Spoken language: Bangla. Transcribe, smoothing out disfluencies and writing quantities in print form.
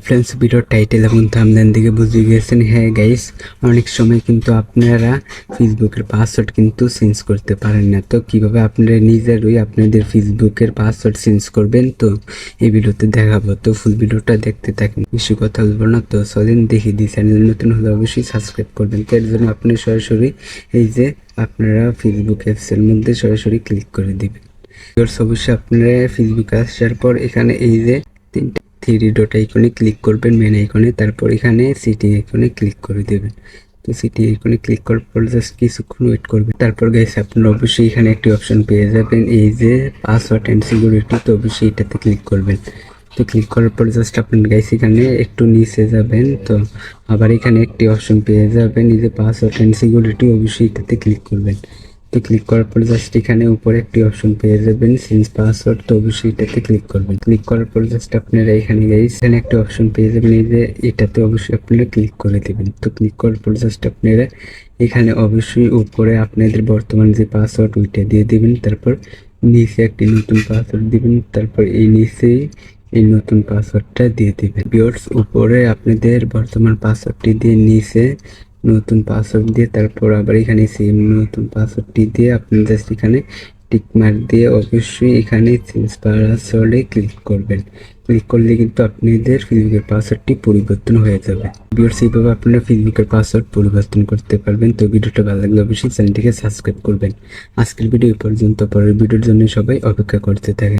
ফ্রেন্ডস, ভিডিওর টাইটেল এবং থাম্বনেল দেখে বুঝে গিয়েছেন। হ্যাঁ গাইস, অনেক সময় কিন্তু আপনারা ফেসবুকের পাসওয়ার্ড কিন্তু চেঞ্জ করতে পারেন না। তো কিভাবে আপনারা নিজেরই আপনাদের ফেসবুকের পাসওয়ার্ড চেঞ্জ করবেন, তো এই ভিডিওতে দেখাবো। তো ফুল ভিডিওটা দেখতে থাকেন, বেশি কথা বলবো না। তো চলেন দেখি দিই। চ্যানেল নতুন হলে অবশ্যই সাবস্ক্রাইব করবেন। তো এর জন্য আপনি সরাসরি এই যে আপনারা ফেসবুক অ্যাপসের মধ্যে সরাসরি ক্লিক করে দিবেন। অবশ্যই আপনারা ফেসবুকে আসার পর এখানে এই যে তিনটে থ্রি ডট আইকনে ক্লিক করবেন, মেন আইকনে। তারপর এখানে সিটিং আইকনে ক্লিক করে দেবেন। তো সিটিং আইকনে ক্লিক করার পর জাস্ট কিছুক্ষণ ওয়েট করবেন। তারপর গাইস আপনারা অবশ্যই এখানে একটি অপশন পেয়ে যাবেন, এই যে পাসওয়ার্ড অ্যান্ড সিকিউরিটি। তো অবশ্যই এটাতে ক্লিক করবেন। তো ক্লিক করার পর জাস্ট আপনার গাইস এখানে একটু নিচে যাবেন। তো আবার এখানে একটি অপশন পেয়ে যাবেন, এই যে পাসওয়ার্ড অ্যান্ড সিকিউরিটি। অবশ্যই এটাতে ক্লিক করবেন। তো ক্লিক করার পর জাস্ট এখানে উপরে একটি অপশন পেয়ে যাবেন, চেঞ্জ পাসওয়ার্ড। তো অবশ্যই এটাতে ক্লিক করবেন। ক্লিক করার পর জাস্ট আপনারা এখানে গাইস এখানে একটা অপশন পেয়ে যাবেন, এই যে এটাতে অবশ্যই আপনারা ক্লিক করে দেবেন। তো ক্লিক করার পর জাস্ট আপনারা এখানে অবশ্যই উপরে আপনাদের বর্তমান যে পাসওয়ার্ড ওইটা দিয়ে দিবেন। তারপর নিচে একটি নতুন পাসওয়ার্ড দিবেন। তারপর এই নিচেই এই নতুন পাসওয়ার্ডটা দিয়ে দিবেন। ভিউয়ার্স, উপরে আপনাদের বর্তমান পাসওয়ার্ডটি দিয়ে নিচে নতুন পাসওয়ার্ড দিয়ে তারপর আবার এখানে সেম নতুন পাসওয়ার্ডটি দিয়ে আপনি জাস্ট এখানে টিক মার্ক দিয়ে অবশ্যই এখানে চেঞ্জ পাসওয়ার্ডে ক্লিক করবেন। ক্লিক করলে কিন্তু আপনাদের ফেসবুকের পাসওয়ার্ডটি পরিবর্তন হয়ে যাবে। ভিউয়ার্স, এইভাবে আপনারা ফেসবুকের পাসওয়ার্ড পরিবর্তন করতে পারবেন। তো ভিডিওটা ভালো লাগলে অবশ্যই চ্যানেলটিকে সাবস্ক্রাইব করবেন। আজকের ভিডিও পর্যন্ত, পরের ভিডিওর জন্য সবাই অপেক্ষা করতে থাকেন।